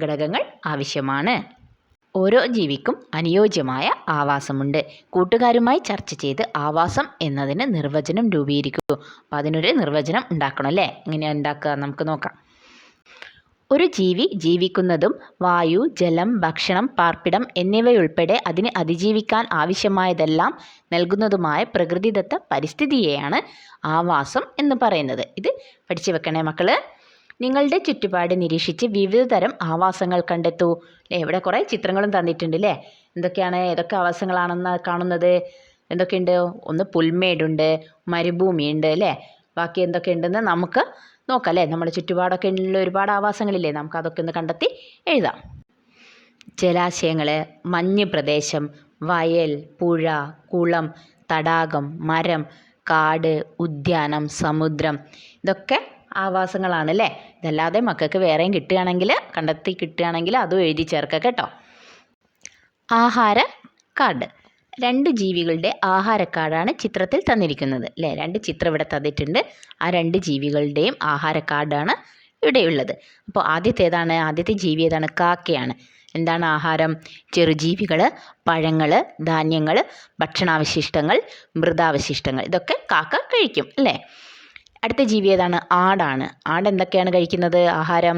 ഘടകങ്ങൾ ആവശ്യമാണ്. ഓരോ ജീവിക്കും അനുയോജ്യമായ ആവാസമുണ്ട്. കൂട്ടുകാരുമായി ചർച്ച ചെയ്ത് ആവാസം എന്നതിന് നിർവചനം രൂപീകരിക്കൂ. അപ്പോൾ അതിനൊരു നിർവചനം ഉണ്ടാക്കണം അല്ലേ. എങ്ങനെയാണ് ഉണ്ടാക്കുക? നമുക്ക് നോക്കാം. ഒരു ജീവി ജീവിക്കുന്നതും വായു, ജലം, ഭക്ഷണം, പാർപ്പിടം എന്നിവയുൾപ്പെടെ അതിന് അതിജീവിക്കാൻ ആവശ്യമായതെല്ലാം നൽകുന്നതുമായ പ്രകൃതിദത്ത പരിസ്ഥിതിയെയാണ് ആവാസം എന്ന് പറയുന്നത്. ഇത് പഠിച്ചു വെക്കണേ മക്കള്. നിങ്ങളുടെ ചുറ്റുപാട് നിരീക്ഷിച്ച് വിവിധ തരം ആവാസങ്ങൾ കണ്ടെത്തൂ. ഇവിടെ കുറേ ചിത്രങ്ങളും തന്നിട്ടുണ്ട് അല്ലേ. ഏതൊക്കെ ആവാസങ്ങളാണെന്ന് കാണുന്നത്? എന്തൊക്കെയുണ്ട്? ഒന്ന് പുൽമേടുണ്ട്, മരുഭൂമിയുണ്ട് അല്ലേ. ബാക്കി എന്തൊക്കെയുണ്ടെന്ന് നമുക്ക് നോക്കാം അല്ലേ. നമ്മുടെ ചുറ്റുപാടൊക്കെ ഉള്ള ഒരുപാട് ആവാസങ്ങളില്ലേ, നമുക്ക് അതൊക്കെ ഒന്ന് കണ്ടെത്തി എഴുതാം. ജലാശയങ്ങൾ, മഞ്ഞ് പ്രദേശം, വയൽ, പുഴ, കുളം, തടാകം, മരം, കാട്, ഉദ്യാനം, സമുദ്രം, ഇതൊക്കെ ആവാസങ്ങളാണ് അല്ലേ. ഇതല്ലാതെ മക്കൾക്ക് വേറെയും കണ്ടെത്തി കിട്ടുകയാണെങ്കിൽ അതും എഴുതി ചേർക്കുക കേട്ടോ. ആഹാര കാർഡ്. 2 ജീവികളുടെ ആഹാരക്കാർഡാണ് ചിത്രത്തിൽ തന്നിരിക്കുന്നത് അല്ലേ. 2 ചിത്രം ഇവിടെ തന്നിട്ടുണ്ട്. ആ 2 ജീവികളുടെയും ആഹാര കാർഡാണ് ഇവിടെയുള്ളത്. അപ്പോൾ ആദ്യത്തെ ജീവി ഏതാണ്? കാക്കയാണ്. എന്താണ് ആഹാരം? ചെറുജീവികൾ, പഴങ്ങൾ, ധാന്യങ്ങൾ, ഭക്ഷണാവശിഷ്ടങ്ങൾ, മൃതാവശിഷ്ടങ്ങൾ, ഇതൊക്കെ കാക്ക കഴിക്കും അല്ലേ. അടുത്ത ജീവി ഏതാണ്? ആടാണ്. ആട് എന്തൊക്കെയാണ് കഴിക്കുന്നത്? ആഹാരം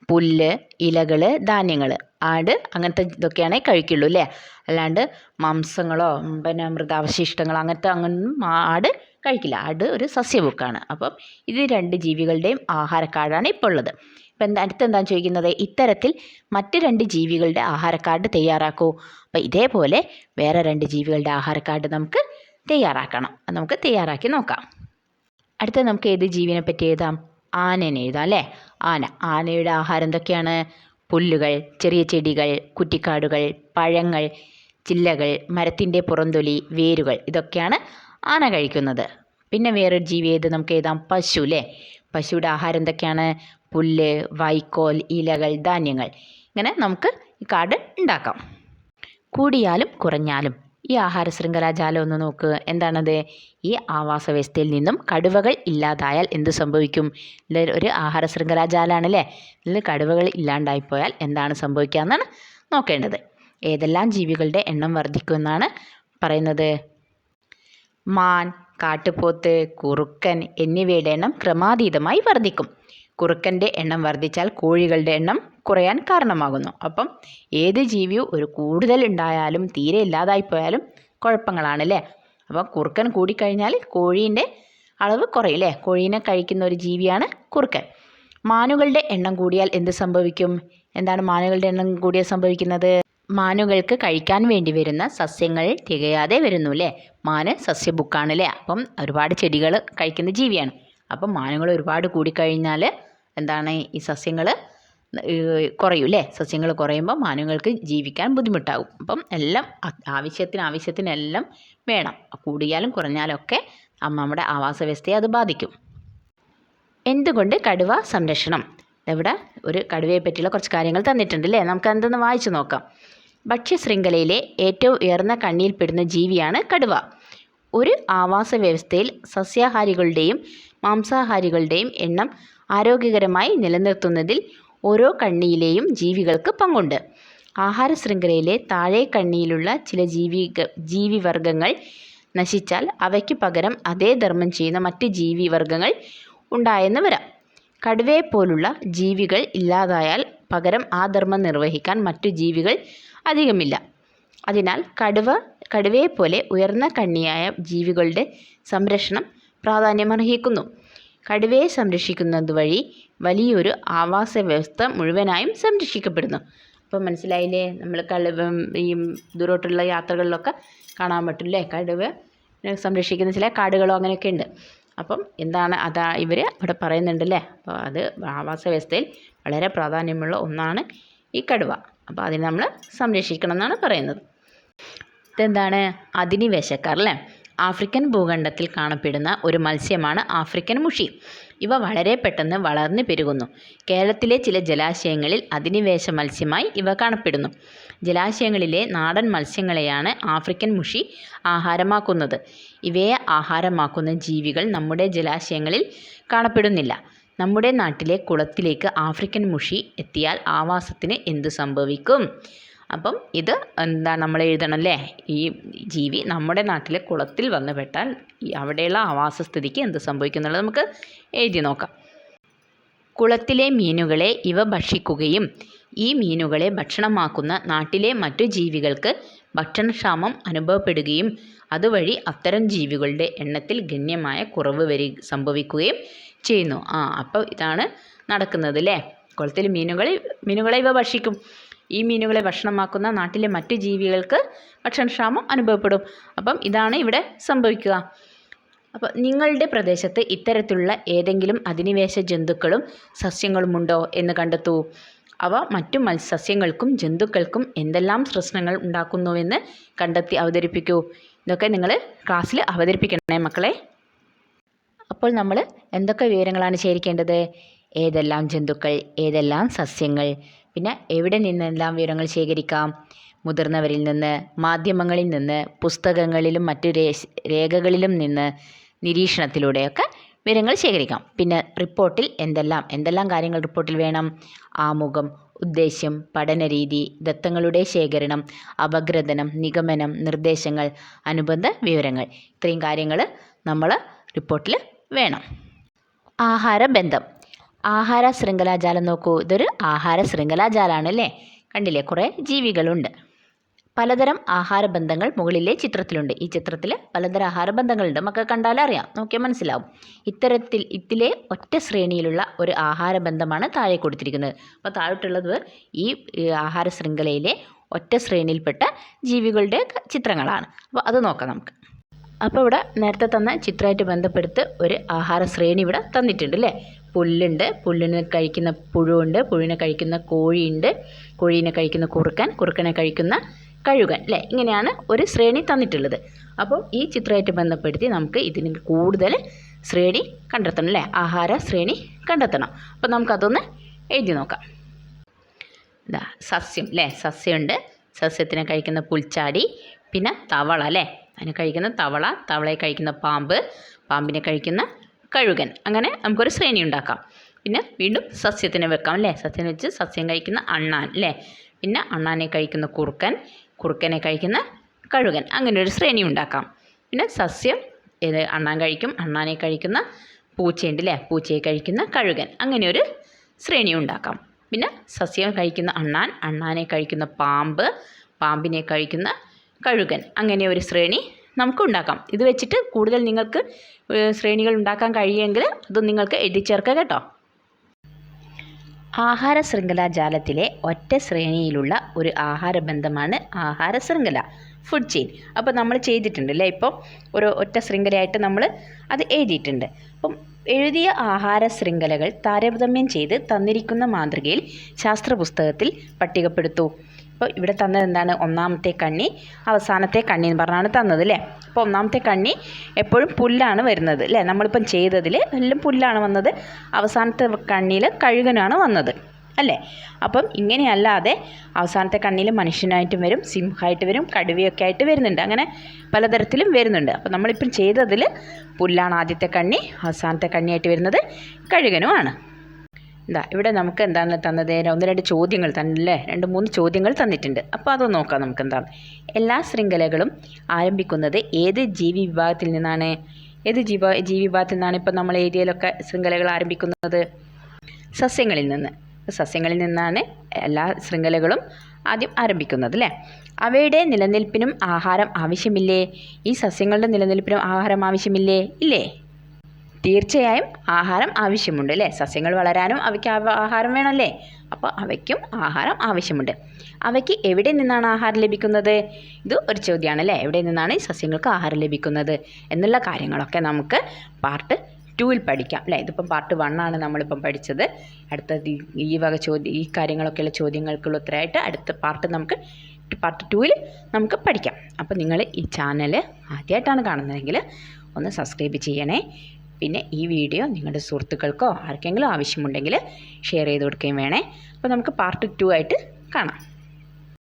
പുല്ല്, ഇലകൾ, ധാന്യങ്ങൾ. ആട് അങ്ങനത്തെ ഇതൊക്കെയാണേ കഴിക്കുള്ളൂ അല്ലേ. അല്ലാണ്ട് മാംസങ്ങളോ പിന്നെ മൃതാവശിഷ്ടങ്ങളോ അങ്ങനൊന്നും ആട് കഴിക്കില്ല. ആട് ഒരു സസ്യഭുക്കാണ്. അപ്പം ഇത് 2 ജീവികളുടെയും ആഹാരക്കാർഡാണ് ഇപ്പോൾ ഉള്ളത്. ഇപ്പം അടുത്തെന്താണ് ചോദിക്കുന്നത്? ഇത്തരത്തിൽ മറ്റ് 2 ജീവികളുടെ ആഹാരക്കാർഡ് തയ്യാറാക്കൂ. അപ്പം ഇതേപോലെ വേറെ 2 ജീവികളുടെ ആഹാരക്കാർഡ് നമുക്ക് തയ്യാറാക്കണം. അത് നമുക്ക് തയ്യാറാക്കി നോക്കാം. അടുത്ത നമുക്ക് ഏത് ജീവിനെ പറ്റി എഴുതാം? ആനേനെ എഴുതാം അല്ലേ. ആനയുടെ ആഹാരം എന്തൊക്കെയാണ്? പുല്ലുകൾ, ചെറിയ ചെടികൾ, കുറ്റിക്കാടുകൾ, പഴങ്ങൾ, ചില്ലകൾ, മരത്തിൻ്റെ പുറന്തൊലി, വേരുകൾ, ഇതൊക്കെയാണ് ആന കഴിക്കുന്നത്. പിന്നെ വേറൊരു ജീവി ഏത് നമുക്ക് എഴുതാം? പശു അല്ലേ. പശുവിടെ ആഹാരം എന്തൊക്കെയാണ്? പുല്ല്, വൈക്കോൽ, ഇലകൾ, ധാന്യങ്ങൾ. ഇങ്ങനെ നമുക്ക് ഈ കാർഡ് ഉണ്ടാക്കാം. കൂടിയാലും കുറഞ്ഞാലും. ഈ ആഹാര ശൃംഖലാജാലം ഒന്ന് നോക്ക്. എന്താണത്? ഈ ആവാസ വ്യവസ്ഥയിൽ നിന്നും കടുവകൾ ഇല്ലാതായാൽ എന്ത് സംഭവിക്കും? ഒരു ആഹാര ശൃംഖലാജാലാണല്ലേ. ഇതിൽ കടുവകൾ ഇല്ലാണ്ടായിപ്പോയാൽ എന്താണ് സംഭവിക്കുക എന്നാണ് നോക്കേണ്ടത്. ഏതെല്ലാം ജീവികളുടെ എണ്ണം വർദ്ധിക്കുമെന്നാണ് പറയുന്നത്? മാൻ, കാട്ടുപോത്ത്, കുറുക്കൻ എന്നിവയുടെ എണ്ണം ക്രമാതീതമായി വർദ്ധിക്കും. കുറുക്കൻ്റെ എണ്ണം വർദ്ധിച്ചാൽ കോഴികളുടെ എണ്ണം കുറയാൻ കാരണമാകുന്നു. അപ്പം ഏത് ജീവിയും ഒരു കൂടുതൽ ഉണ്ടായാലും തീരെ ഇല്ലാതായിപ്പോയാലും കുഴപ്പങ്ങളാണ് അല്ലേ. അപ്പം കുറുക്കൻ കൂടിക്കഴിഞ്ഞാൽ കോഴീൻ്റെ അളവ് കുറയും അല്ലേ. കോഴീനെ കഴിക്കുന്ന ഒരു ജീവിയാണ് കുറുക്കൻ. മാനുകളുടെ എണ്ണം കൂടിയാൽ എന്ത് സംഭവിക്കും? എന്താണ് മാനുകളുടെ എണ്ണം കൂടിയാൽ സംഭവിക്കുന്നത്? മാനുകൾക്ക് കഴിക്കാൻ വേണ്ടി വരുന്ന സസ്യങ്ങൾ തികയാതെ വരുന്നു അല്ലേ. മാന് സസ്യബുക്കാണ് അല്ലേ. അപ്പം ഒരുപാട് ചെടികൾ കഴിക്കുന്ന ജീവിയാണ്. അപ്പം മാനുകൾ ഒരുപാട് കൂടിക്കഴിഞ്ഞാൽ എന്താണ് ഈ സസ്യങ്ങൾ കുറയും അല്ലേ. സസ്യങ്ങൾ കുറയുമ്പോൾ മാനുകൾക്ക് ജീവിക്കാൻ ബുദ്ധിമുട്ടാകും. അപ്പം എല്ലാം ആവശ്യത്തിനെല്ലാം വേണം. കൂടിയാലും കുറഞ്ഞാലും ഒക്കെ നമ്മുടെ ആവാസ വ്യവസ്ഥയെ അത് ബാധിക്കും. എന്തുകൊണ്ട് കടുവ സംരക്ഷണം? ഇവിടെ ഒരു കടുവയെ പറ്റിയുള്ള കുറച്ച് കാര്യങ്ങൾ തന്നിട്ടുണ്ട് അല്ലേ. നമുക്ക് എന്തെന്ന് വായിച്ചു നോക്കാം. ഭക്ഷ്യശൃംഖലയിലെ ഏറ്റവും ഉയർന്ന കണ്ണിയിൽപ്പെടുന്ന ജീവിയാണ് കടുവ. ഒരു ആവാസ വ്യവസ്ഥയിൽ സസ്യാഹാരികളുടെയും മാംസാഹാരികളുടെയും എണ്ണം ആരോഗ്യകരമായി നിലനിർത്തുന്നതിൽ ഓരോ കണ്ണിയിലെയും ജീവികൾക്ക് പങ്കുണ്ട്. ആഹാര ശൃംഖലയിലെ താഴെ കണ്ണിയിലുള്ള ചില ജീവിവർഗങ്ങൾ നശിച്ചാൽ അവയ്ക്ക് പകരം അതേ ധർമ്മം ചെയ്യുന്ന മറ്റ് ജീവിവർഗങ്ങൾ ഉണ്ടായെന്ന് വരാം. കടുവയെപ്പോലുള്ള ജീവികൾ ഇല്ലാതായാൽ പകരം ആ ധർമ്മം നിർവഹിക്കാൻ മറ്റു ജീവികൾ അധികമില്ല. അതിനാൽ കടുവയെപ്പോലെ ഉയർന്ന കണ്ണിയായ ജീവികളുടെ സംരക്ഷണം പ്രാധാന്യമർഹിക്കുന്നു. കടുവയെ സംരക്ഷിക്കുന്നത് വഴി വലിയൊരു ആവാസ വ്യവസ്ഥ മുഴുവനായും സംരക്ഷിക്കപ്പെടുന്നു. അപ്പം മനസ്സിലായില്ലേ? നമ്മൾ ഈ ദൂരോട്ടുള്ള യാത്രകളിലൊക്കെ കാണാൻ പറ്റില്ലേ കടുവ സംരക്ഷിക്കുന്ന ചില കാടുകളോ അങ്ങനെയൊക്കെ ഉണ്ട്. അപ്പം എന്താണ് ഇവർ ഇവിടെ പറയുന്നുണ്ടല്ലേ. അപ്പോൾ അത് ആവാസ വ്യവസ്ഥയിൽ വളരെ പ്രാധാന്യമുള്ള ഒന്നാണ് ഈ കടുവ. അപ്പോൾ അതിനെ നമ്മൾ സംരക്ഷിക്കണം എന്നാണ് പറയുന്നത്. ഇതെന്താണ്? അധിനിവേശക്കാർ അല്ലേ. ആഫ്രിക്കൻ ഭൂഖണ്ഡത്തിൽ കാണപ്പെടുന്ന ഒരു മത്സ്യമാണ് ആഫ്രിക്കൻ മുഷി. ഇവ വളരെ പെട്ടെന്ന് വളർന്നു പെരുകുന്നു. കേരളത്തിലെ ചില ജലാശയങ്ങളിൽ അധിനിവേശ മത്സ്യമായി ഇവ കാണപ്പെടുന്നു. ജലാശയങ്ങളിലെ നാടൻ മത്സ്യങ്ങളെയാണ് ആഫ്രിക്കൻ മുഷി ആഹാരമാക്കുന്നത്. ഇവയെ ആഹാരമാക്കുന്ന ജീവികൾ നമ്മുടെ ജലാശയങ്ങളിൽ കാണപ്പെടുന്നില്ല. നമ്മുടെ നാട്ടിലെ കുളത്തിലേക്ക് ആഫ്രിക്കൻ മുഷി എത്തിയാൽ ആവാസത്തിന് എന്ത് സംഭവിക്കും? അപ്പം ഇത് നമ്മൾ എഴുതണം അല്ലേ. ഈ ജീവി നമ്മുടെ നാട്ടിലെ കുളത്തിൽ വന്നു പെട്ടാൽ അവിടെയുള്ള ആവാസസ്ഥിതിക്ക് എന്ത് സംഭവിക്കും എന്നുള്ളത് നമുക്ക് എഴുതി നോക്കാം. കുളത്തിലെ മീനുകളെ ഇവ ഭക്ഷിക്കുകയും ഈ മീനുകളെ ഭക്ഷണമാക്കുന്ന നാട്ടിലെ മറ്റു ജീവികൾക്ക് ഭക്ഷണക്ഷാമം അനുഭവപ്പെടുകയും അതുവഴി അത്തരം ജീവികളുടെ എണ്ണത്തിൽ ഗണ്യമായ കുറവ് സംഭവിക്കുകയും ചെയ്യുന്നു. അപ്പോൾ ഇതാണ് നടക്കുന്നത് അല്ലേ. കുളത്തിൽ മീനുകളെ ഇവ ഭക്ഷിക്കും. ഈ മീനുകളെ ഭക്ഷണമാക്കുന്ന നാട്ടിലെ മറ്റു ജീവികൾക്ക് ഭക്ഷണക്ഷാമം അനുഭവപ്പെടും. അപ്പം ഇതാണ് ഇവിടെ സംഭവിക്കുക. അപ്പോൾ നിങ്ങളുടെ പ്രദേശത്ത് ഇത്തരത്തിലുള്ള ഏതെങ്കിലും അധിനിവേശ ജന്തുക്കളും സസ്യങ്ങളുമുണ്ടോ എന്ന് കണ്ടെത്തൂ. അവ മറ്റു സസ്യങ്ങൾക്കും ജന്തുക്കൾക്കും എന്തെല്ലാം പ്രശ്നങ്ങൾ ഉണ്ടാക്കുന്നുവെന്ന് കണ്ടെത്തി അവതരിപ്പിക്കൂ. ഇതൊക്കെ നിങ്ങൾ ക്ലാസ്സിൽ അവതരിപ്പിക്കണേ മക്കളെ. അപ്പോൾ നമ്മൾ എന്തൊക്കെ വിവരങ്ങളാണ് ശേഖരിക്കേണ്ടത്? ഏതെല്ലാം ജന്തുക്കൾ, ഏതെല്ലാം സസ്യങ്ങൾ, പിന്നെ എവിടെ നിന്നെല്ലാം വിവരങ്ങൾ ശേഖരിക്കാം? മുതിർന്നവരിൽ നിന്ന്, മാധ്യമങ്ങളിൽ നിന്ന്, പുസ്തകങ്ങളിലും മറ്റു രേഖകളിലും നിന്ന്, നിരീക്ഷണത്തിലൂടെയൊക്കെ വിവരങ്ങൾ ശേഖരിക്കാം. പിന്നെ റിപ്പോർട്ടിൽ എന്തെല്ലാം കാര്യങ്ങൾ റിപ്പോർട്ടിൽ വേണം? ആമുഖം, ഉദ്ദേശ്യം, പഠനരീതി, ദത്തങ്ങളുടെ ശേഖരണം, അപഗ്രഥനം, നിഗമനം, നിർദ്ദേശങ്ങൾ, അനുബന്ധ വിവരങ്ങൾ, ഇത്രയും കാര്യങ്ങൾ നമ്മൾ റിപ്പോർട്ടിൽ വേണം. ആഹാരബന്ധം. ആഹാര ശൃംഖലാജാലം നോക്കൂ. ഇതൊരു ആഹാര ശൃംഖലാജാലമാണ് അല്ലേ. കണ്ടില്ലേ, കുറേ ജീവികളുണ്ട്. പലതരം ആഹാരബന്ധങ്ങൾ മുകളിലെ ചിത്രത്തിലുണ്ട്. ഈ ചിത്രത്തിൽ പലതരം ആഹാരബന്ധങ്ങളുണ്ട്. നമുക്ക് കണ്ടാൽ അറിയാം, നോക്കിയാൽ മനസ്സിലാവും. ഇതിലെ ഒറ്റ ശ്രേണിയിലുള്ള ഒരു ആഹാരബന്ധമാണ് താഴെ കൊടുത്തിരിക്കുന്നത്. അപ്പോൾ താഴോട്ടുള്ളത് ഈ ആഹാര ശൃംഖലയിലെ ഒറ്റ ശ്രേണിയിൽപ്പെട്ട ജീവികളുടെ ചിത്രങ്ങളാണ്. അപ്പോൾ അത് നോക്കാം നമുക്ക്. അപ്പോൾ ഇവിടെ നേരത്തെ തന്ന ചിത്രമായിട്ട് ബന്ധപ്പെടുത്ത് ഒരു ആഹാര ശ്രേണി ഇവിടെ തന്നിട്ടുണ്ട് അല്ലേ. പുല്ലുണ്ട്, പുല്ലിന് കഴിക്കുന്ന പുഴുവുണ്ട്, പുഴുവിനെ കഴിക്കുന്ന കോഴിയുണ്ട്, കോഴീനെ കഴിക്കുന്ന കുറുക്കനെ കഴിക്കുന്ന കഴുകൻ അല്ലേ. ഇങ്ങനെയാണ് ഒരു ശ്രേണി തന്നിട്ടുള്ളത്. അപ്പോൾ ഈ ചിത്രമായിട്ട് ബന്ധപ്പെടുത്തി നമുക്ക് ഇതിന് കൂടുതൽ ശ്രേണി കണ്ടെത്തണം അല്ലേ. ആഹാര ശ്രേണി കണ്ടെത്തണം. അപ്പോൾ നമുക്കതൊന്ന് എഴുതി നോക്കാം. സസ്യം അല്ലേ. സസ്യമുണ്ട്, സസ്യത്തിനെ കഴിക്കുന്ന പുൽച്ചാടി, പിന്നെ തവള അല്ലേ, അതിനെ കഴിക്കുന്ന തവളയെ കഴിക്കുന്ന പാമ്പിനെ കഴിക്കുന്ന കഴുകൻ. അങ്ങനെ നമുക്കൊരു ശ്രേണി ഉണ്ടാക്കാം. പിന്നെ വീണ്ടും സസ്യത്തിനെ വെക്കാം അല്ലേ. സസ്യം വെച്ച് സസ്യം കഴിക്കുന്ന അണ്ണാൻ അല്ലേ, പിന്നെ അണ്ണാനെ കഴിക്കുന്ന കുറുക്കനെ കഴിക്കുന്ന കഴുകൻ. അങ്ങനെ ഒരു ശ്രേണി ഉണ്ടാക്കാം. പിന്നെ സസ്യം അണ്ണാൻ കഴിക്കും, അണ്ണാനെ കഴിക്കുന്ന പൂച്ചയുണ്ട് അല്ലേ, പൂച്ചയെ കഴിക്കുന്ന കഴുകൻ, അങ്ങനെ ഒരു ശ്രേണി ഉണ്ടാക്കാം. പിന്നെ സസ്യം കഴിക്കുന്ന അണ്ണാൻ, അണ്ണാനെ കഴിക്കുന്ന പാമ്പ്, പാമ്പിനെ കഴിക്കുന്ന കഴുകൻ, അങ്ങനെ ഒരു ശ്രേണി നമുക്ക് ഉണ്ടാക്കാം. ഇത് വെച്ചിട്ട് കൂടുതൽ നിങ്ങൾക്ക് ശ്രേണികൾ ഉണ്ടാക്കാൻ കഴിയുമെങ്കിൽ അത് നിങ്ങൾക്ക് എഴുതി ചേർക്കുക കേട്ടോ. ആഹാര ശൃംഖലാജാലത്തിലെ ഒറ്റ ശ്രേണിയിലുള്ള ഒരു ആഹാരബന്ധമാണ് ആഹാര ശൃംഖല, ഫുഡ് ചെയിൻ. അപ്പോൾ നമ്മൾ ചെയ്തിട്ടുണ്ട് അല്ലേ, ഇപ്പോൾ ഒരു ഒറ്റ ശൃംഖലയായിട്ട് നമ്മൾ അത് എഴുതിയിട്ടുണ്ട്. അപ്പം എഴുതിയ ആഹാര ശൃംഖലകൾ താരതമ്യം ചെയ്ത് തന്നിരിക്കുന്ന മാതൃകയിൽ ശാസ്ത്ര പുസ്തകത്തിൽ പട്ടികപ്പെടുത്തൂ. അപ്പോൾ ഇവിടെ തന്നത് എന്താണ്? ഒന്നാമത്തെ കണ്ണി, അവസാനത്തെ കണ്ണി എന്ന് പറഞ്ഞാണ് തന്നത് അല്ലേ. അപ്പോൾ ഒന്നാമത്തെ കണ്ണി എപ്പോഴും പുല്ലാണ് വരുന്നത് അല്ലേ, നമ്മളിപ്പം ചെയ്തതിൽ എല്ലാം പുല്ലാണ് വന്നത്. അവസാനത്തെ കണ്ണിയിൽ കഴുകനാണ് വന്നത് അല്ലേ. അപ്പം ഇങ്ങനെയല്ലാതെ അവസാനത്തെ കണ്ണിൽ മനുഷ്യനായിട്ടും വരും, സിംഹമായിട്ട് വരും, കടുവയൊക്കെ ആയിട്ട് വരുന്നുണ്ട്, അങ്ങനെ പലതരത്തിലും വരുന്നുണ്ട്. അപ്പം നമ്മളിപ്പം ചെയ്തതിൽ പുല്ലാണ് ആദ്യത്തെ കണ്ണി, അവസാനത്തെ കണ്ണിയായിട്ട് വരുന്നത് കഴുകനുമാണ്. ഇവിടെ നമുക്ക് എന്താണ് തന്നത്? 1-2 ചോദ്യങ്ങൾ തന്നില്ലേ, 2-3 ചോദ്യങ്ങൾ തന്നിട്ടുണ്ട്. അപ്പോൾ അത് നോക്കാം നമുക്ക്. എന്താണ്? എല്ലാ ശൃംഖലകളും ആരംഭിക്കുന്നത് ഏത് ജീവി വിഭാഗത്തിൽ നിന്നാണ്? ഏത് ജീവി വിഭാഗത്തിൽ നിന്നാണ് ഇപ്പം നമ്മൾ ഏരിയയിലൊക്കെ ശൃംഖലകൾ ആരംഭിക്കുന്നത്? സസ്യങ്ങളിൽ നിന്ന്. സസ്യങ്ങളിൽ നിന്നാണ് എല്ലാ ശൃംഖലകളും ആദ്യം ആരംഭിക്കുന്നത് അല്ലേ. അവയുടെ നിലനിൽപ്പിനും ആഹാരം ആവശ്യമില്ലേ? ഈ സസ്യങ്ങളുടെ നിലനിൽപ്പിനും ആഹാരം ആവശ്യമില്ലേ? ഇല്ലേ? തീർച്ചയായും ആഹാരം ആവശ്യമുണ്ട് അല്ലേ. സസ്യങ്ങൾ വളരാനും അവയ്ക്ക് ആഹാരം വേണമല്ലേ. അപ്പോൾ അവയ്ക്കും ആഹാരം ആവശ്യമുണ്ട്. അവയ്ക്ക് എവിടെ നിന്നാണ് ആഹാരം ലഭിക്കുന്നത്? ഇത് ഒരു ചോദ്യമാണ് അല്ലേ. എവിടെ നിന്നാണ് ഈ സസ്യങ്ങൾക്ക് ആഹാരം ലഭിക്കുന്നത് എന്നുള്ള കാര്യങ്ങളൊക്കെ നമുക്ക് പാർട്ട് 2-ൽ പഠിക്കാം അല്ലേ. ഇതിപ്പം പാർട്ട് 1 ആണ് നമ്മളിപ്പം പഠിച്ചത്. അടുത്ത ഈ കാര്യങ്ങളൊക്കെയുള്ള ചോദ്യങ്ങൾക്കുള്ള ഉത്തരമായിട്ട് അടുത്ത പാർട്ട് 2-ൽ നമുക്ക് പഠിക്കാം. അപ്പോൾ നിങ്ങൾ ഈ ചാനൽ ആദ്യമായിട്ടാണ് കാണുന്നതെങ്കിൽ ഒന്ന് സബ്സ്ക്രൈബ് ചെയ്യണേ. പിന്നെ ഈ വീഡിയോ നിങ്ങളുടെ സുഹൃത്തുക്കൾക്കോ ആർക്കെങ്കിലും ആവശ്യമുണ്ടെങ്കിൽ ഷെയർ ചെയ്ത് കൊടുക്കുകയും വേണേ. അപ്പോൾ നമുക്ക് പാർട്ട് 2 ആയിട്ട് കാണാം.